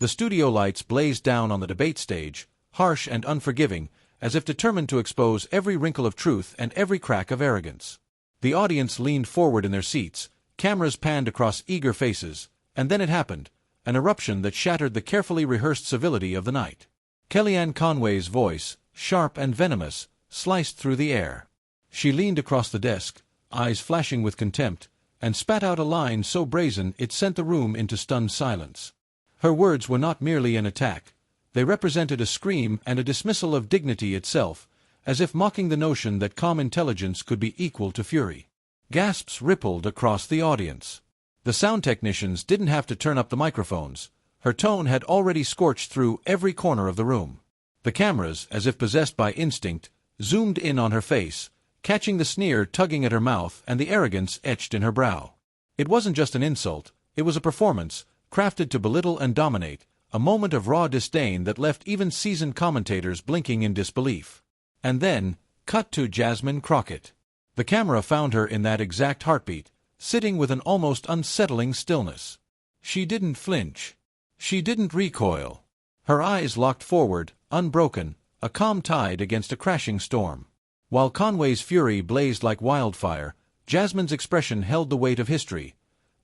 The studio lights blazed down on the debate stage, harsh and unforgiving, as if determined to expose every wrinkle of truth and every crack of arrogance. The audience leaned forward in their seats, cameras panned across eager faces, and then it happened, an eruption that shattered the carefully rehearsed civility of the night. Kellyanne Conway's voice, sharp and venomous, sliced through the air. She leaned across the desk, eyes flashing with contempt, and spat out a line so brazen it sent the room into stunned silence. Her words were not merely an attack. They represented a scream and a dismissal of dignity itself, as if mocking the notion that calm intelligence could be equal to fury. Gasps rippled across the audience. The sound technicians didn't have to turn up the microphones. Her tone had already scorched through every corner of the room. The cameras, as if possessed by instinct, zoomed in on her face, catching the sneer tugging at her mouth and the arrogance etched in her brow. It wasn't just an insult, it was a performance, crafted to belittle and dominate, a moment of raw disdain that left even seasoned commentators blinking in disbelief. And then, cut to Jasmine Crockett. The camera found her in that exact heartbeat, sitting with an almost unsettling stillness. She didn't flinch. She didn't recoil. Her eyes locked forward, unbroken, a calm tide against a crashing storm. While Conway's fury blazed like wildfire, Jasmine's expression held the weight of history,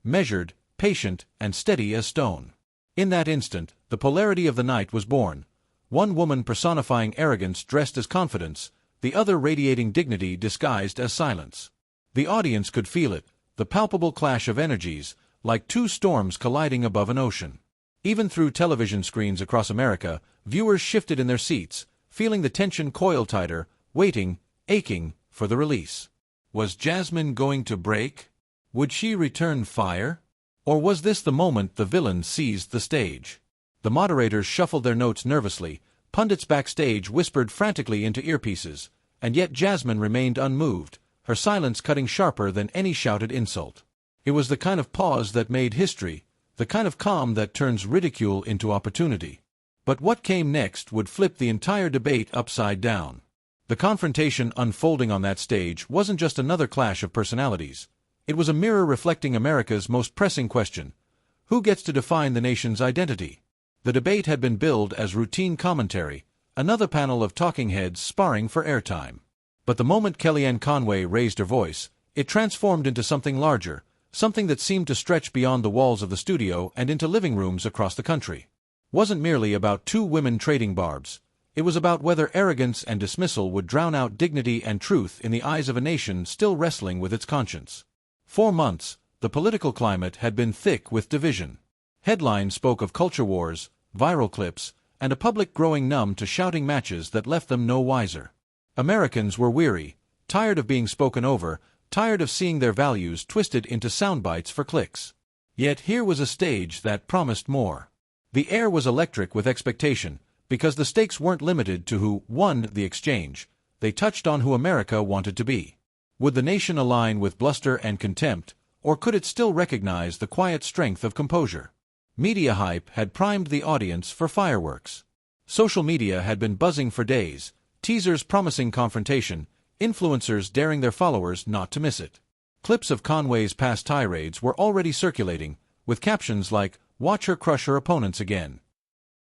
measured, patient, and steady as stone. In that instant, the polarity of the night was born. One woman personifying arrogance dressed as confidence, the other radiating dignity disguised as silence. The audience could feel it, the palpable clash of energies, like two storms colliding above an ocean. Even through television screens across America, viewers shifted in their seats, feeling the tension coil tighter, waiting, aching, for the release. Was Jasmine going to break? Would she return fire? Or was this the moment the villain seized the stage? The moderators shuffled their notes nervously, pundits backstage whispered frantically into earpieces, and yet Jasmine remained unmoved, her silence cutting sharper than any shouted insult. It was the kind of pause that made history, the kind of calm that turns ridicule into opportunity. But what came next would flip the entire debate upside down. The confrontation unfolding on that stage wasn't just another clash of personalities. It was a mirror reflecting America's most pressing question: who gets to define the nation's identity? The debate had been billed as routine commentary, another panel of talking heads sparring for airtime. But the moment Kellyanne Conway raised her voice, it transformed into something larger, something that seemed to stretch beyond the walls of the studio and into living rooms across the country. Wasn't merely about two women trading barbs. It was about whether arrogance and dismissal would drown out dignity and truth in the eyes of a nation still wrestling with its conscience. For months, the political climate had been thick with division. Headlines spoke of culture wars, viral clips, and a public growing numb to shouting matches that left them no wiser. Americans were weary, tired of being spoken over, tired of seeing their values twisted into sound bites for clicks. Yet here was a stage that promised more. The air was electric with expectation, because the stakes weren't limited to who won the exchange. They touched on who America wanted to be. Would the nation align with bluster and contempt, or could it still recognize the quiet strength of composure? Media hype had primed the audience for fireworks. Social media had been buzzing for days, teasers promising confrontation, influencers daring their followers not to miss it. Clips of Conway's past tirades were already circulating, with captions like, "Watch her crush her opponents again."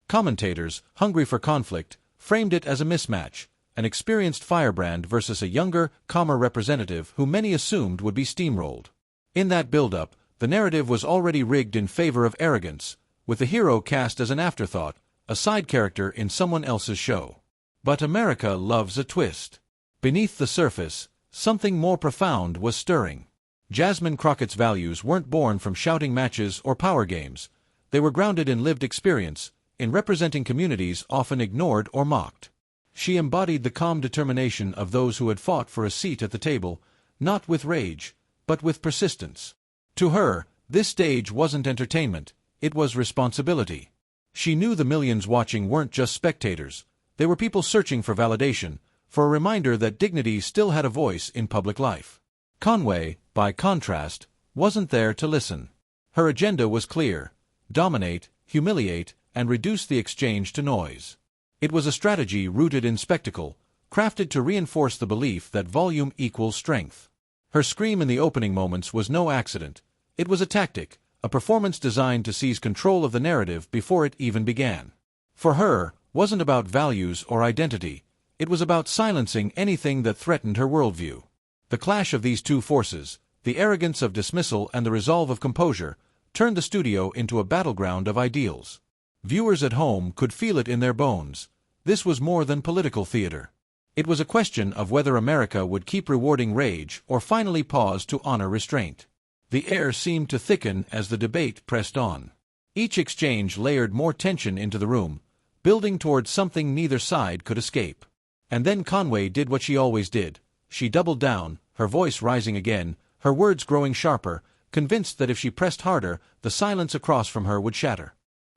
Commentators, hungry for conflict, framed it as a mismatch, an experienced firebrand versus a younger, calmer representative who many assumed would be steamrolled. In that build-up, the narrative was already rigged in favor of arrogance, with the hero cast as an afterthought, a side character in someone else's show. But America loves a twist. Beneath the surface, something more profound was stirring. Jasmine Crockett's values weren't born from shouting matches or power games. They were grounded in lived experience, in representing communities often ignored or mocked. She embodied the calm determination of those who had fought for a seat at the table, not with rage, but with persistence. To her, this stage wasn't entertainment, it was responsibility. She knew the millions watching weren't just spectators. They were people searching for validation, for a reminder that dignity still had a voice in public life. Conway, by contrast, wasn't there to listen. Her agenda was clear: dominate, humiliate, and reduce the exchange to noise. It was a strategy rooted in spectacle, crafted to reinforce the belief that volume equals strength. Her scream in the opening moments was no accident. It was a tactic, a performance designed to seize control of the narrative before it even began. For her, wasn't about values or identity, it was about silencing anything that threatened her worldview. The clash of these two forces, the arrogance of dismissal and the resolve of composure, turned the studio into a battleground of ideals. Viewers at home could feel it in their bones. This was more than political theater. It was a question of whether America would keep rewarding rage or finally pause to honor restraint. The air seemed to thicken as the debate pressed on. Each exchange layered more tension into the room, building towards something neither side could escape. And then Conway did what she always did. She doubled down, her voice rising again, her words growing sharper, convinced that if she pressed harder, the silence across from her would shatter.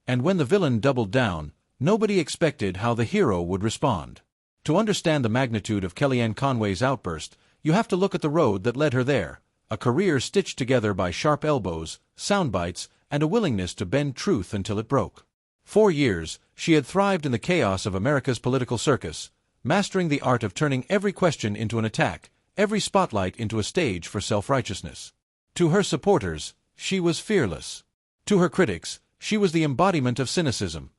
And when the villain doubled down, nobody expected how the hero would respond. To understand the magnitude of Kellyanne Conway's outburst, you have to look at the road that led her there, a career stitched together by sharp elbows, sound bites, and a willingness to bend truth until it broke. 4 years, she had thrived in the chaos of America's political circus, mastering the art of turning every question into an attack, every spotlight into a stage for self-righteousness. To her supporters, she was fearless. To her critics, she was the embodiment of cynicism,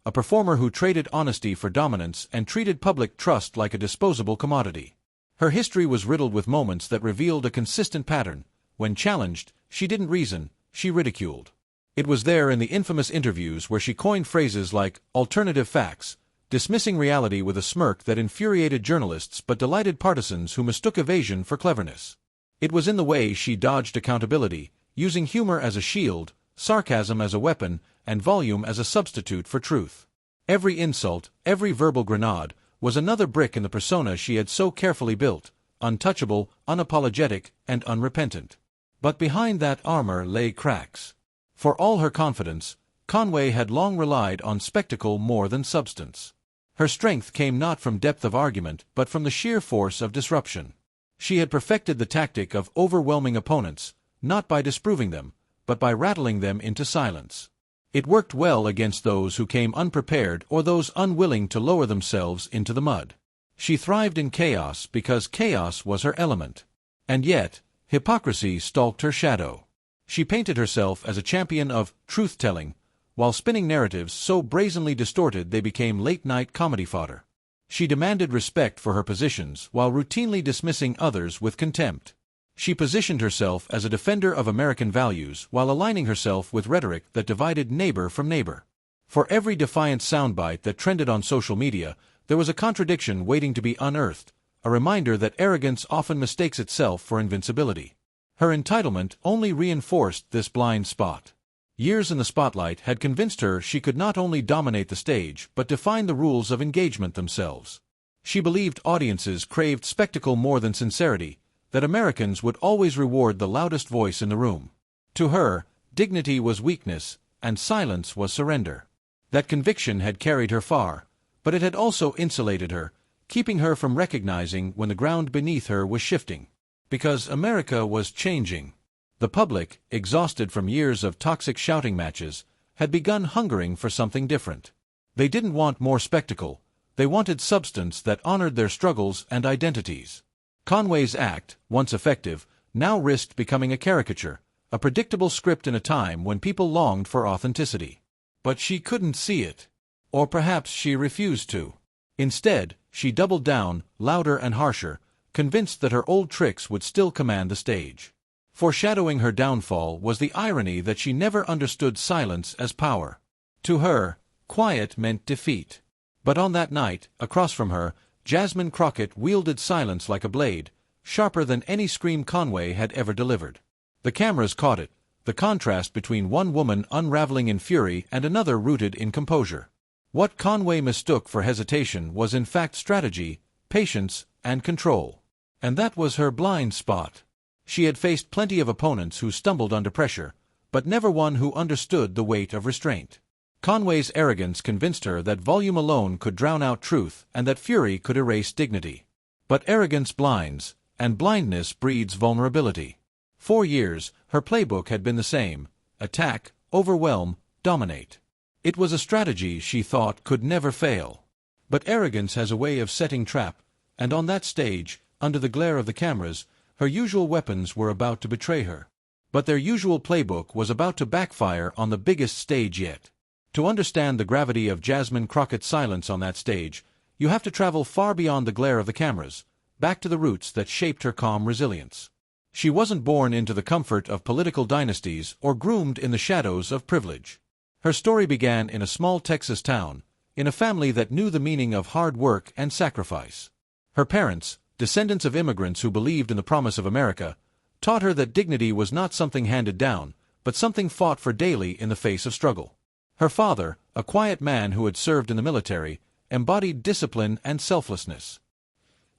a performer who traded honesty for dominance and treated public trust like a disposable commodity. Her history was riddled with moments that revealed a consistent pattern. When challenged, she didn't reason, she ridiculed. It was there in the infamous interviews where she coined phrases like alternative facts, dismissing reality with a smirk that infuriated journalists but delighted partisans who mistook evasion for cleverness. It was in the way she dodged accountability, using humor as a shield, sarcasm as a weapon, and volume as a substitute for truth. Every insult, every verbal grenade, was another brick in the persona she had so carefully built, untouchable, unapologetic, and unrepentant. But behind that armor lay cracks. For all her confidence, Conway had long relied on spectacle more than substance. Her strength came not from depth of argument but from the sheer force of disruption. She had perfected the tactic of overwhelming opponents, not by disproving them, but by rattling them into silence. It worked well against those who came unprepared or those unwilling to lower themselves into the mud. She thrived in chaos because chaos was her element. And yet, hypocrisy stalked her shadow. She painted herself as a champion of truth-telling, while spinning narratives so brazenly distorted they became late-night comedy fodder. She demanded respect for her positions while routinely dismissing others with contempt. She positioned herself as a defender of American values while aligning herself with rhetoric that divided neighbor from neighbor. For every defiant soundbite that trended on social media, there was a contradiction waiting to be unearthed, a reminder that arrogance often mistakes itself for invincibility. Her entitlement only reinforced this blind spot. Years in the spotlight had convinced her she could not only dominate the stage but define the rules of engagement themselves. She believed audiences craved spectacle more than sincerity, that Americans would always reward the loudest voice in the room. To her, dignity was weakness, and silence was surrender. That conviction had carried her far, but it had also insulated her, keeping her from recognizing when the ground beneath her was shifting. Because America was changing. The public, exhausted from years of toxic shouting matches, had begun hungering for something different. They didn't want more spectacle, they wanted substance that honored their struggles and identities. Conway's act, once effective, now risked becoming a caricature, a predictable script in a time when people longed for authenticity. But she couldn't see it. Or perhaps she refused to. Instead, she doubled down, louder and harsher, convinced that her old tricks would still command the stage. Foreshadowing her downfall was the irony that she never understood silence as power. To her, quiet meant defeat. But on that night, across from her, Jasmine Crockett wielded silence like a blade, sharper than any scream Conway had ever delivered. The cameras caught it, the contrast between one woman unraveling in fury and another rooted in composure. What Conway mistook for hesitation was in fact strategy, patience, and control. And that was her blind spot. She had faced plenty of opponents who stumbled under pressure, but never one who understood the weight of restraint. Conway's arrogance convinced her that volume alone could drown out truth and that fury could erase dignity. But arrogance blinds, and blindness breeds vulnerability. 4 years, her playbook had been the same: attack, overwhelm, dominate. It was a strategy she thought could never fail. But arrogance has a way of setting trap, and on that stage, under the glare of the cameras, her usual weapons were about to betray her. But their usual playbook was about to backfire on the biggest stage yet. To understand the gravity of Jasmine Crockett's silence on that stage, you have to travel far beyond the glare of the cameras, back to the roots that shaped her calm resilience. She wasn't born into the comfort of political dynasties or groomed in the shadows of privilege. Her story began in a small Texas town, in a family that knew the meaning of hard work and sacrifice. Her parents, descendants of immigrants who believed in the promise of America, taught her that dignity was not something handed down, but something fought for daily in the face of struggle. Her father, a quiet man who had served in the military, embodied discipline and selflessness.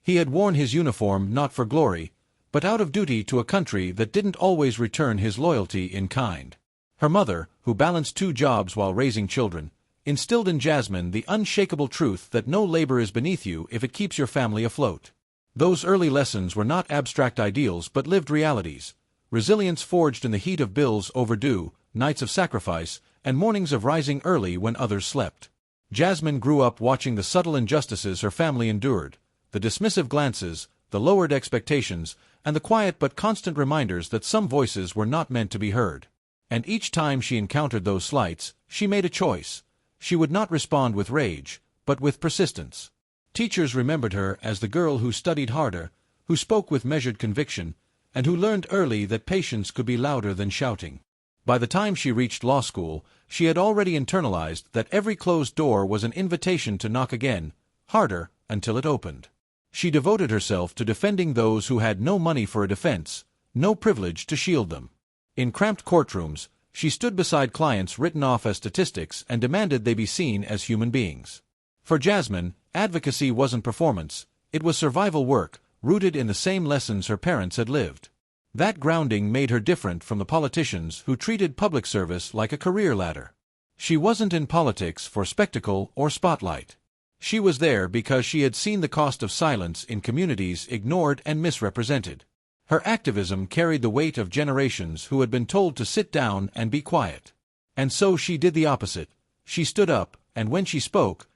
He had worn his uniform not for glory, but out of duty to a country that didn't always return his loyalty in kind. Her mother, who balanced 2 jobs while raising children, instilled in Jasmine the unshakable truth that no labor is beneath you if it keeps your family afloat. Those early lessons were not abstract ideals but lived realities, resilience forged in the heat of bills overdue, nights of sacrifice, and mornings of rising early when others slept. Jasmine grew up watching the subtle injustices her family endured, the dismissive glances, the lowered expectations, and the quiet but constant reminders that some voices were not meant to be heard. And each time she encountered those slights, she made a choice. She would not respond with rage, but with persistence. Teachers remembered her as the girl who studied harder, who spoke with measured conviction, and who learned early that patience could be louder than shouting. By the time she reached law school, she had already internalized that every closed door was an invitation to knock again, harder, until it opened. She devoted herself to defending those who had no money for a defense, no privilege to shield them. In cramped courtrooms, she stood beside clients written off as statistics and demanded they be seen as human beings. For Jasmine, advocacy wasn't performance, it was survival work, rooted in the same lessons her parents had lived. That grounding made her different from the politicians who treated public service like a career ladder. She wasn't in politics for spectacle or spotlight. She was there because she had seen the cost of silence in communities ignored and misrepresented. Her activism carried the weight of generations who had been told to sit down and be quiet. And so she did the opposite. She stood up, and when she spoke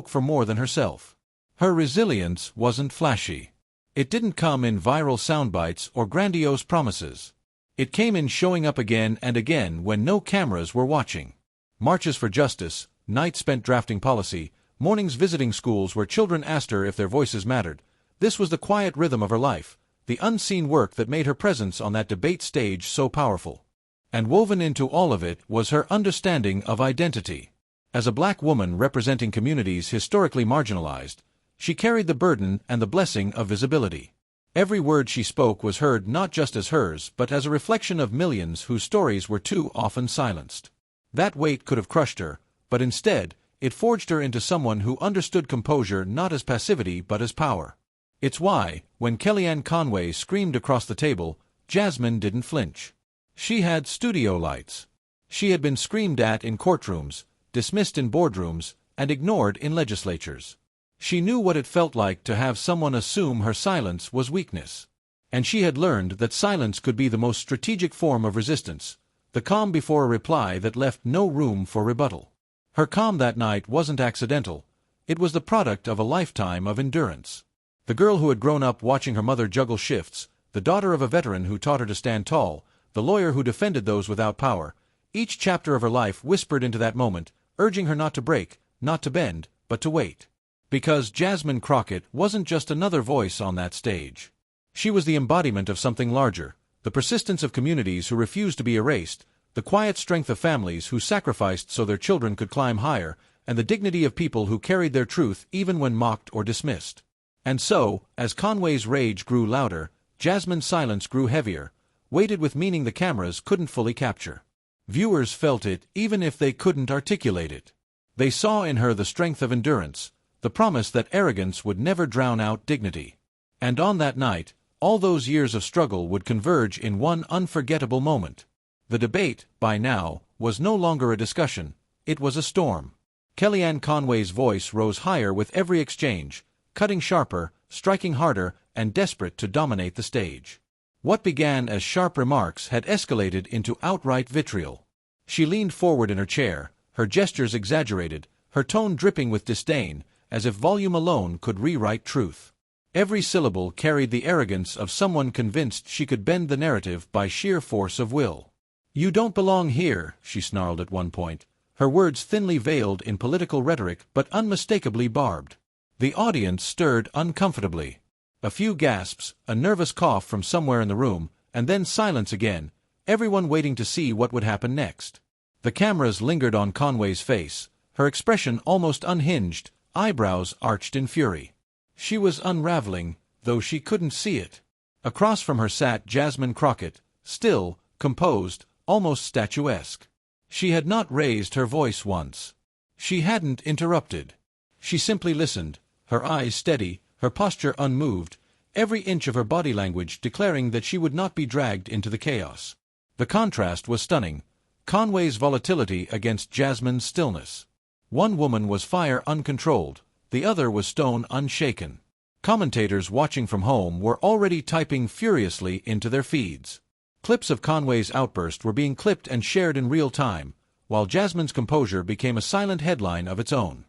for more than herself. Her resilience wasn't flashy. It didn't come in viral soundbites or grandiose promises. It came in showing up again and again when no cameras were watching. Marches for justice, nights spent drafting policy, mornings visiting schools where children asked her if their voices mattered. This was the quiet rhythm of her life, the unseen work that made her presence on that debate stage so powerful. And woven into all of it was her understanding of identity. As a black woman representing communities historically marginalized, she carried the burden and the blessing of visibility. Every word she spoke was heard not just as hers but as a reflection of millions whose stories were too often silenced. That weight could have crushed her, but instead, it forged her into someone who understood composure not as passivity but as power. It's why, when Kellyanne Conway screamed across the table, Jasmine didn't flinch. She had studio lights. She had been screamed at in courtrooms, dismissed in boardrooms, and ignored in legislatures. She knew what it felt like to have someone assume her silence was weakness. And she had learned that silence could be the most strategic form of resistance, the calm before a reply that left no room for rebuttal. Her calm that night wasn't accidental. It was the product of a lifetime of endurance. The girl who had grown up watching her mother juggle shifts, the daughter of a veteran who taught her to stand tall, the lawyer who defended those without power, each chapter of her life whispered into that moment, urging her not to break, not to bend, but to wait. Because Jasmine Crockett wasn't just another voice on that stage. She was the embodiment of something larger, the persistence of communities who refused to be erased, the quiet strength of families who sacrificed so their children could climb higher, and the dignity of people who carried their truth even when mocked or dismissed. And so, as Conway's rage grew louder, Jasmine's silence grew heavier, weighted with meaning the cameras couldn't fully capture. Viewers felt it even if they couldn't articulate it. They saw in her the strength of endurance, the promise that arrogance would never drown out dignity. And on that night, all those years of struggle would converge in one unforgettable moment. The debate, by now, was no longer a discussion, it was a storm. Kellyanne Conway's voice rose higher with every exchange, cutting sharper, striking harder, and desperate to dominate the stage. What began as sharp remarks had escalated into outright vitriol. She leaned forward in her chair, her gestures exaggerated, her tone dripping with disdain, as if volume alone could rewrite truth. Every syllable carried the arrogance of someone convinced she could bend the narrative by sheer force of will. "You don't belong here," she snarled at one point, her words thinly veiled in political rhetoric but unmistakably barbed. The audience stirred uncomfortably. A few gasps, a nervous cough from somewhere in the room, and then silence again, everyone waiting to see what would happen next. The cameras lingered on Conway's face, her expression almost unhinged, eyebrows arched in fury. She was unraveling, though she couldn't see it. Across from her sat Jasmine Crockett, still, composed, almost statuesque. She had not raised her voice once. She hadn't interrupted. She simply listened, her eyes steady, her posture unmoved, every inch of her body language declaring that she would not be dragged into the chaos. The contrast was stunning. Conway's volatility against Jasmine's stillness. One woman was fire uncontrolled, the other was stone unshaken. Commentators watching from home were already typing furiously into their feeds. Clips of Conway's outburst were being clipped and shared in real time, while Jasmine's composure became a silent headline of its own.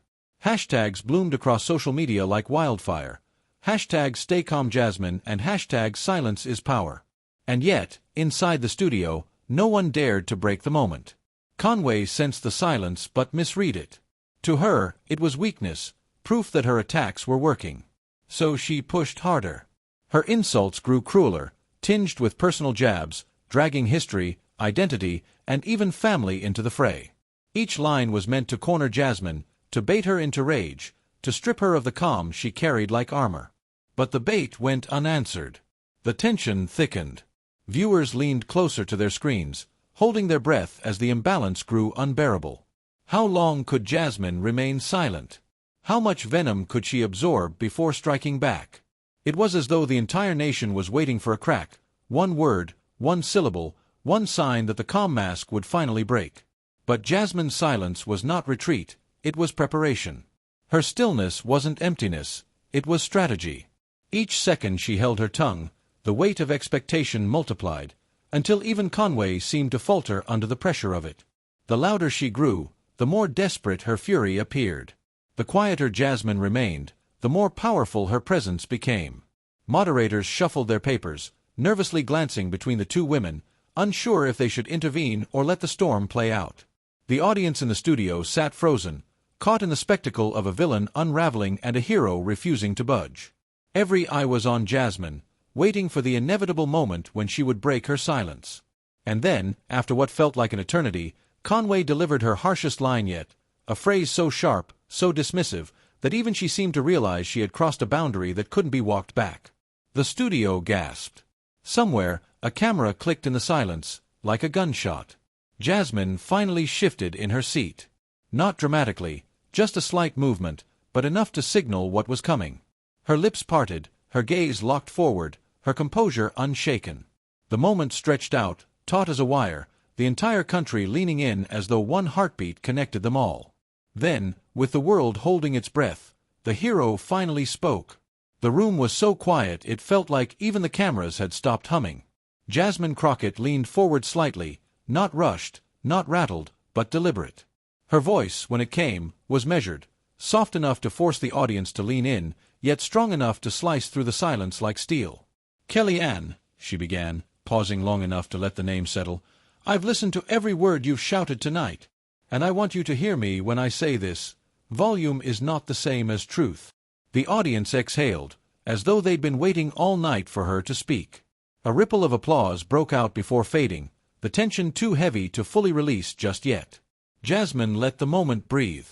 Hashtags bloomed across social media like wildfire. Hashtag #StayCalmJasmine and hashtag #SilenceIsPower. And yet, inside the studio, no one dared to break the moment. Conway sensed the silence but misread it. To her, it was weakness, proof that her attacks were working. So she pushed harder. Her insults grew crueler, tinged with personal jabs, dragging history, identity, and even family into the fray. Each line was meant to corner Jasmine, to bait her into rage, to strip her of the calm she carried like armor. But the bait went unanswered. The tension thickened. Viewers leaned closer to their screens, holding their breath as the imbalance grew unbearable. How long could Jasmine remain silent? How much venom could she absorb before striking back? It was as though the entire nation was waiting for a crack, one word, one syllable, one sign that the calm mask would finally break. But Jasmine's silence was not retreat, it was preparation. Her stillness wasn't emptiness, it was strategy. Each second she held her tongue, the weight of expectation multiplied, until even Conway seemed to falter under the pressure of it. The louder she grew, the more desperate her fury appeared. The quieter Jasmine remained, the more powerful her presence became. Moderators shuffled their papers, nervously glancing between the two women, unsure if they should intervene or let the storm play out. The audience in the studio sat frozen, caught in the spectacle of a villain unraveling and a hero refusing to budge. Every eye was on Jasmine, waiting for the inevitable moment when she would break her silence. And then, after what felt like an eternity, Conway delivered her harshest line yet, a phrase so sharp, so dismissive, that even she seemed to realize she had crossed a boundary that couldn't be walked back. The studio gasped. Somewhere, a camera clicked in the silence, like a gunshot. Jasmine finally shifted in her seat. Not dramatically, just a slight movement, but enough to signal what was coming. Her lips parted, her gaze locked forward, her composure unshaken. The moment stretched out, taut as a wire, the entire country leaning in as though one heartbeat connected them all. Then, with the world holding its breath, the hero finally spoke. The room was so quiet it felt like even the cameras had stopped humming. Jasmine Crockett leaned forward slightly, not rushed, not rattled, but deliberate. Her voice, when it came, was measured, soft enough to force the audience to lean in, yet strong enough to slice through the silence like steel. "Kellyanne," she began, pausing long enough to let the name settle, "I've listened to every word you've shouted tonight, and I want you to hear me when I say this. Volume is not the same as truth." The audience exhaled, as though they'd been waiting all night for her to speak. A ripple of applause broke out before fading, the tension too heavy to fully release just yet. Jasmine let the moment breathe.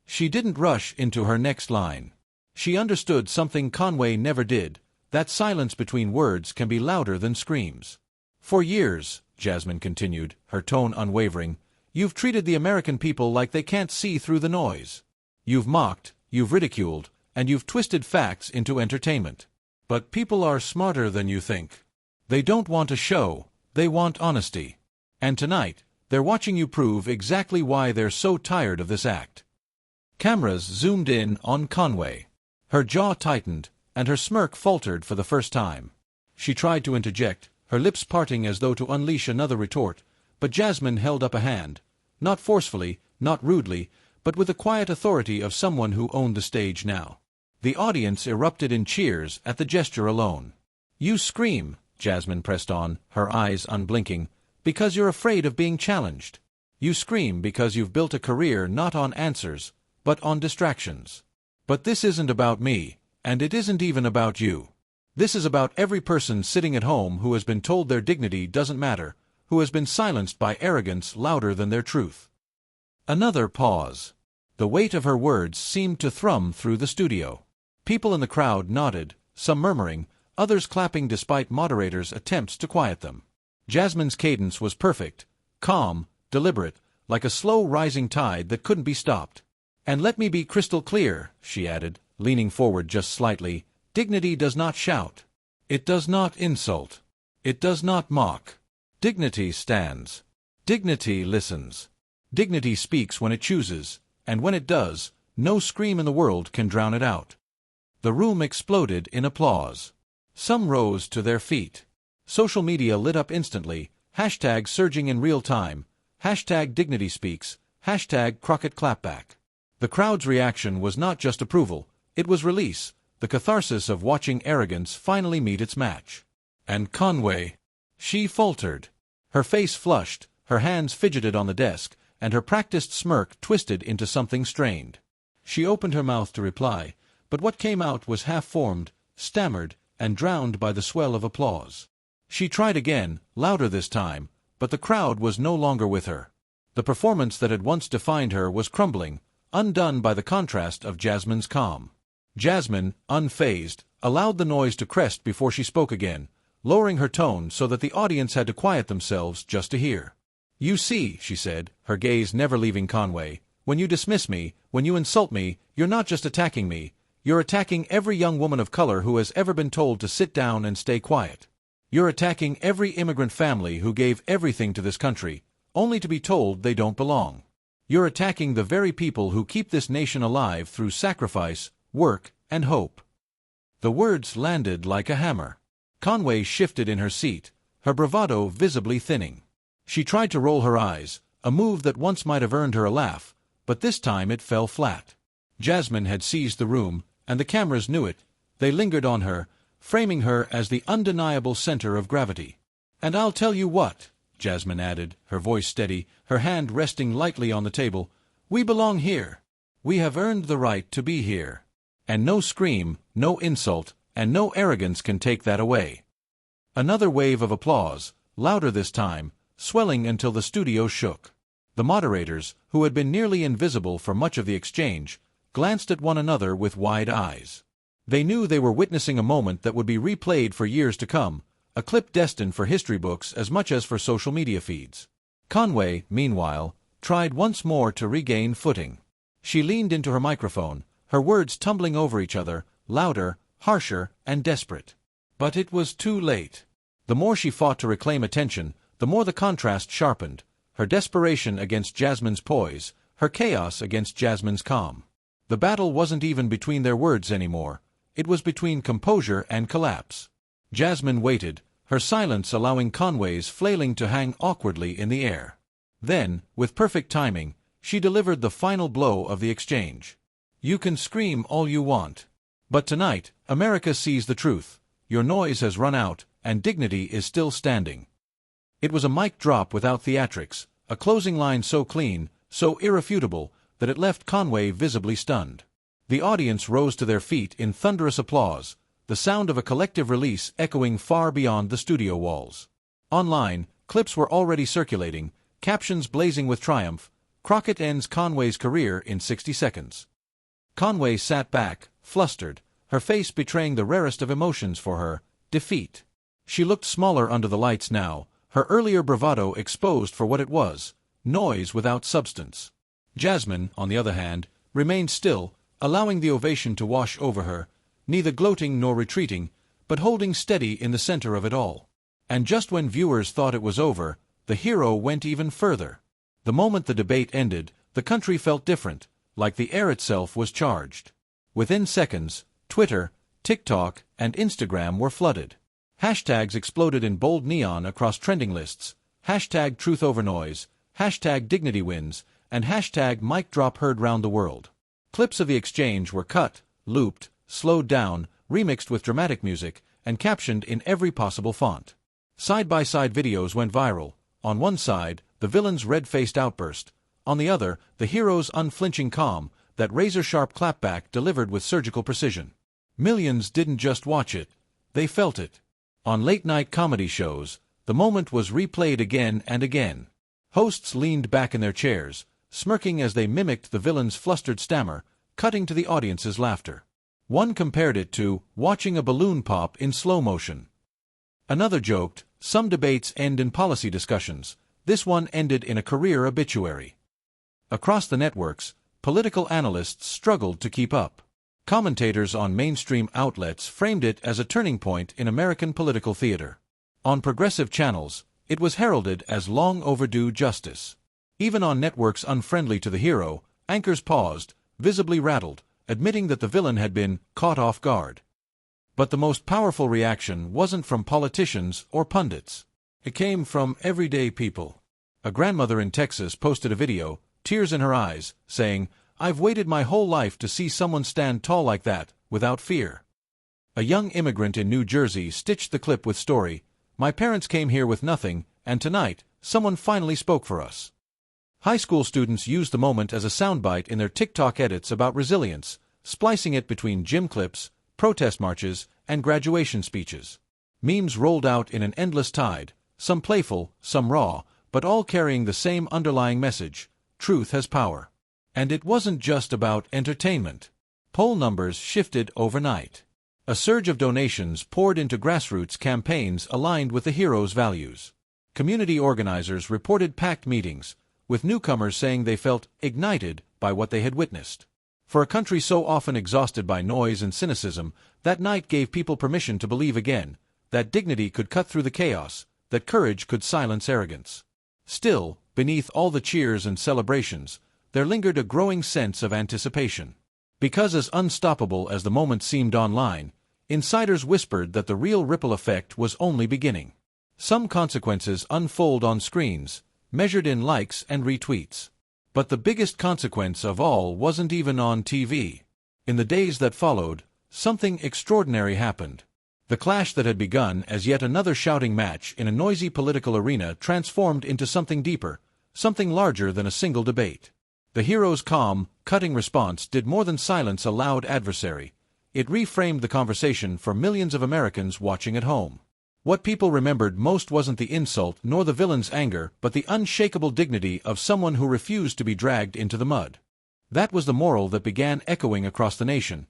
She didn't rush into her next line. She understood something Conway never did, that silence between words can be louder than screams. "For years," Jasmine continued, her tone unwavering, "you've treated the American people like they can't see through the noise. You've mocked, you've ridiculed, and you've twisted facts into entertainment. But people are smarter than you think. They don't want a show, they want honesty. And tonight, they're watching you prove exactly why they're so tired of this act." Cameras zoomed in on Conway. Her jaw tightened, and her smirk faltered for the first time. She tried to interject, her lips parting as though to unleash another retort, but Jasmine held up a hand, not forcefully, not rudely, but with the quiet authority of someone who owned the stage now. The audience erupted in cheers at the gesture alone. "You scream," Jasmine pressed on, her eyes unblinking, "because you're afraid of being challenged. You scream because you've built a career not on answers, but on distractions. But this isn't about me, and it isn't even about you. This is about every person sitting at home who has been told their dignity doesn't matter, who has been silenced by arrogance louder than their truth." Another pause. The weight of her words seemed to thrum through the studio. People in the crowd nodded, some murmuring, others clapping despite moderators' attempts to quiet them. Jasmine's cadence was perfect, calm, deliberate, like a slow-rising tide that couldn't be stopped. "And let me be crystal clear," she added, leaning forward just slightly, "dignity does not shout. It does not insult. It does not mock. Dignity stands. Dignity listens. Dignity speaks when it chooses, and when it does, no scream in the world can drown it out." The room exploded in applause. Some rose to their feet. Social media lit up instantly, hashtag surging in real time, hashtag dignity speaks, hashtag Crockett Clapback. The crowd's reaction was not just approval, it was release, the catharsis of watching arrogance finally meet its match. "And Conway," she faltered. Her face flushed, her hands fidgeted on the desk, and her practiced smirk twisted into something strained. She opened her mouth to reply, but what came out was half-formed, stammered, and drowned by the swell of applause. She tried again, louder this time, but the crowd was no longer with her. The performance that had once defined her was crumbling, undone by the contrast of Jasmine's calm. Jasmine, unfazed, allowed the noise to crest before she spoke again, lowering her tone so that the audience had to quiet themselves just to hear. "You see," she said, her gaze never leaving Conway, "when you dismiss me, when you insult me, you're not just attacking me, you're attacking every young woman of color who has ever been told to sit down and stay quiet. You're attacking every immigrant family who gave everything to this country, only to be told they don't belong. You're attacking the very people who keep this nation alive through sacrifice, work, and hope." The words landed like a hammer. Conway shifted in her seat, her bravado visibly thinning. She tried to roll her eyes, a move that once might have earned her a laugh, but this time it fell flat. Jasmine had seized the room, and the cameras knew it. They lingered on her, framing her as the undeniable center of gravity. "And I'll tell you what," Jasmine added, her voice steady, her hand resting lightly on the table, "we belong here. We have earned the right to be here. And no scream, no insult, and no arrogance can take that away." Another wave of applause, louder this time, swelling until the studio shook. The moderators, who had been nearly invisible for much of the exchange, glanced at one another with wide eyes. They knew they were witnessing a moment that would be replayed for years to come, a clip destined for history books as much as for social media feeds. Conway, meanwhile, tried once more to regain footing. She leaned into her microphone, her words tumbling over each other, louder, harsher, and desperate. But it was too late. The more she fought to reclaim attention, the more the contrast sharpened, her desperation against Jasmine's poise, her chaos against Jasmine's calm. The battle wasn't even between their words anymore. It was between composure and collapse. Jasmine waited, her silence allowing Conway's flailing to hang awkwardly in the air. Then, with perfect timing, she delivered the final blow of the exchange. "You can scream all you want. But tonight, America sees the truth. Your noise has run out, and dignity is still standing." It was a mic drop without theatrics, a closing line so clean, so irrefutable, that it left Conway visibly stunned. The audience rose to their feet in thunderous applause, the sound of a collective release echoing far beyond the studio walls. Online, clips were already circulating, captions blazing with triumph. "Crockett ends Conway's career in 60 seconds. Conway sat back, flustered, her face betraying the rarest of emotions for her, defeat. She looked smaller under the lights now, her earlier bravado exposed for what it was, noise without substance. Jasmine, on the other hand, remained still, allowing the ovation to wash over her, neither gloating nor retreating, but holding steady in the center of it all. And just when viewers thought it was over, the hero went even further. The moment the debate ended, the country felt different, like the air itself was charged. Within seconds, Twitter, TikTok, and Instagram were flooded. Hashtags exploded in bold neon across trending lists, hashtag truth over noise, hashtag dignity wins, and hashtag mic drop heard round the world. Clips of the exchange were cut, looped, slowed down, remixed with dramatic music, and captioned in every possible font. Side-by-side videos went viral. On one side, the villain's red-faced outburst. On the other, the hero's unflinching calm, that razor-sharp clapback delivered with surgical precision. Millions didn't just watch it, they felt it. On late-night comedy shows, the moment was replayed again and again. Hosts leaned back in their chairs, smirking as they mimicked the villain's flustered stammer, cutting to the audience's laughter. One compared it to watching a balloon pop in slow motion. Another joked, "Some debates end in policy discussions. This one ended in a career obituary." Across the networks, political analysts struggled to keep up. Commentators on mainstream outlets framed it as a turning point in American political theater. On progressive channels, it was heralded as long overdue justice. Even on networks unfriendly to the hero, anchors paused, visibly rattled, admitting that the villain had been caught off guard. But the most powerful reaction wasn't from politicians or pundits. It came from everyday people. A grandmother in Texas posted a video, tears in her eyes, saying, "I've waited my whole life to see someone stand tall like that, without fear." A young immigrant in New Jersey stitched the clip with story, "My parents came here with nothing, and tonight, someone finally spoke for us." High school students used the moment as a soundbite in their TikTok edits about resilience, splicing it between gym clips, protest marches, and graduation speeches. Memes rolled out in an endless tide, some playful, some raw, but all carrying the same underlying message: truth has power. And it wasn't just about entertainment. Poll numbers shifted overnight. A surge of donations poured into grassroots campaigns aligned with the hero's values. Community organizers reported packed meetings, with newcomers saying they felt ignited by what they had witnessed. For a country so often exhausted by noise and cynicism, that night gave people permission to believe again, that dignity could cut through the chaos, that courage could silence arrogance. Still, beneath all the cheers and celebrations, there lingered a growing sense of anticipation. Because as unstoppable as the moment seemed online, insiders whispered that the real ripple effect was only beginning. Some consequences unfold on screens, measured in likes and retweets. But the biggest consequence of all wasn't even on TV. In the days that followed, something extraordinary happened. The clash that had begun as yet another shouting match in a noisy political arena transformed into something deeper, something larger than a single debate. The hero's calm, cutting response did more than silence a loud adversary. It reframed the conversation for millions of Americans watching at home. What people remembered most wasn't the insult nor the villain's anger, but the unshakable dignity of someone who refused to be dragged into the mud. That was the moral that began echoing across the nation.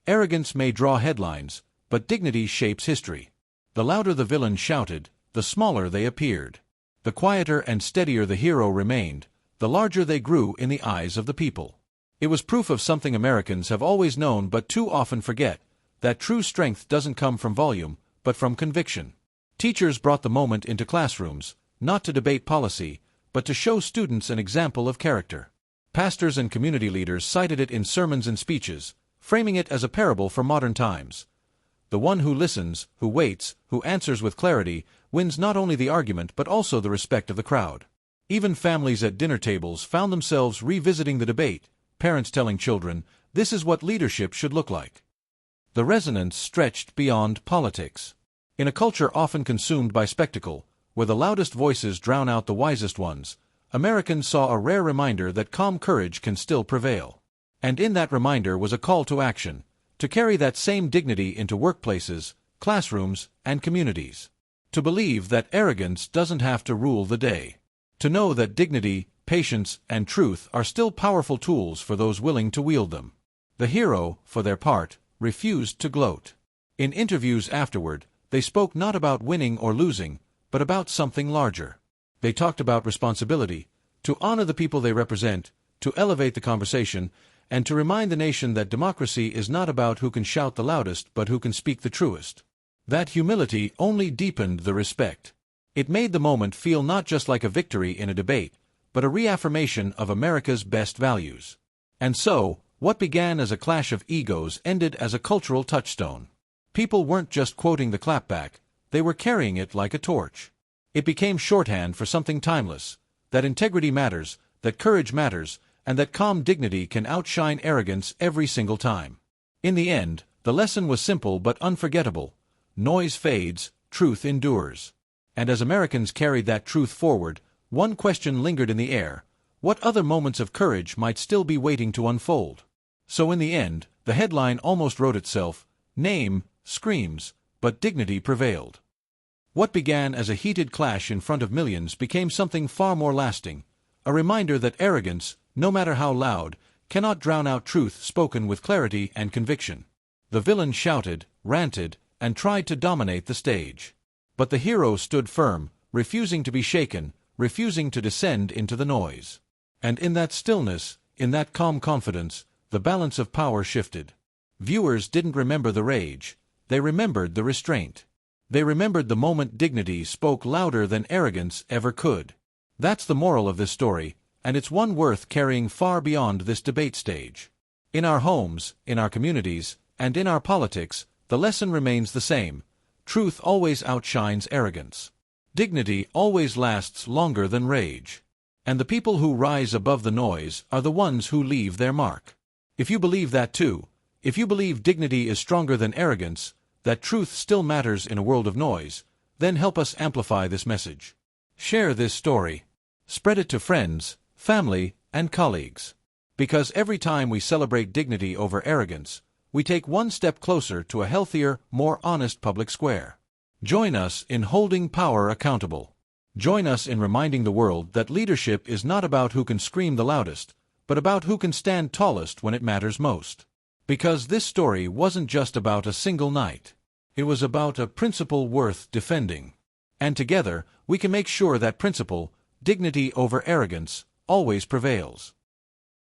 Arrogance may draw headlines, but dignity shapes history. The louder the villain shouted, the smaller they appeared. The quieter and steadier the hero remained, the larger they grew in the eyes of the people. It was proof of something Americans have always known but too often forget, that true strength doesn't come from volume, but from conviction. Teachers brought the moment into classrooms, not to debate policy, but to show students an example of character. Pastors and community leaders cited it in sermons and speeches, framing it as a parable for modern times. The one who listens, who waits, who answers with clarity, wins not only the argument but also the respect of the crowd. Even families at dinner tables found themselves revisiting the debate, parents telling children, "This is what leadership should look like." The resonance stretched beyond politics. In a culture often consumed by spectacle, where the loudest voices drown out the wisest ones, Americans saw a rare reminder that calm courage can still prevail. And in that reminder was a call to action, to carry that same dignity into workplaces, classrooms, and communities. To believe that arrogance doesn't have to rule the day. To know that dignity, patience, and truth are still powerful tools for those willing to wield them. The hero, for their part, refused to gloat. In interviews afterward, they spoke not about winning or losing, but about something larger. They talked about responsibility, to honor the people they represent, to elevate the conversation, and to remind the nation that democracy is not about who can shout the loudest but who can speak the truest. That humility only deepened the respect. It made the moment feel not just like a victory in a debate, but a reaffirmation of America's best values. And so, what began as a clash of egos ended as a cultural touchstone. People weren't just quoting the clapback, they were carrying it like a torch. It became shorthand for something timeless, that integrity matters, that courage matters, and that calm dignity can outshine arrogance every single time. In the end, The lesson was simple but unforgettable. Noise fades, truth endures. And as Americans carried that truth forward, one question lingered in the air: what other moments of courage might still be waiting to unfold? So in the end, the headline almost wrote itself: name, screams, but dignity prevailed. What began as a heated clash in front of millions became something far more lasting, a reminder that arrogance, no matter how loud, cannot drown out truth spoken with clarity and conviction. The villain shouted, ranted, and tried to dominate the stage. But the hero stood firm, refusing to be shaken, refusing to descend into the noise. And in that stillness, in that calm confidence, the balance of power shifted. Viewers didn't remember the rage, they remembered the restraint. They remembered the moment dignity spoke louder than arrogance ever could. That's the moral of this story, and it's one worth carrying far beyond this debate stage. In our homes, in our communities, and in our politics, the lesson remains the same: truth always outshines arrogance. Dignity always lasts longer than rage. And the people who rise above the noise are the ones who leave their mark. If you believe that too, if you believe dignity is stronger than arrogance, that truth still matters in a world of noise, then help us amplify this message. Share this story. Spread it to friends, family, and colleagues. Because every time we celebrate dignity over arrogance, we take one step closer to a healthier, more honest public square. Join us in holding power accountable. Join us in reminding the world that leadership is not about who can scream the loudest, but about who can stand tallest when it matters most. Because this story wasn't just about a single night. It was about a principle worth defending. And together, we can make sure that principle, dignity over arrogance, always prevails.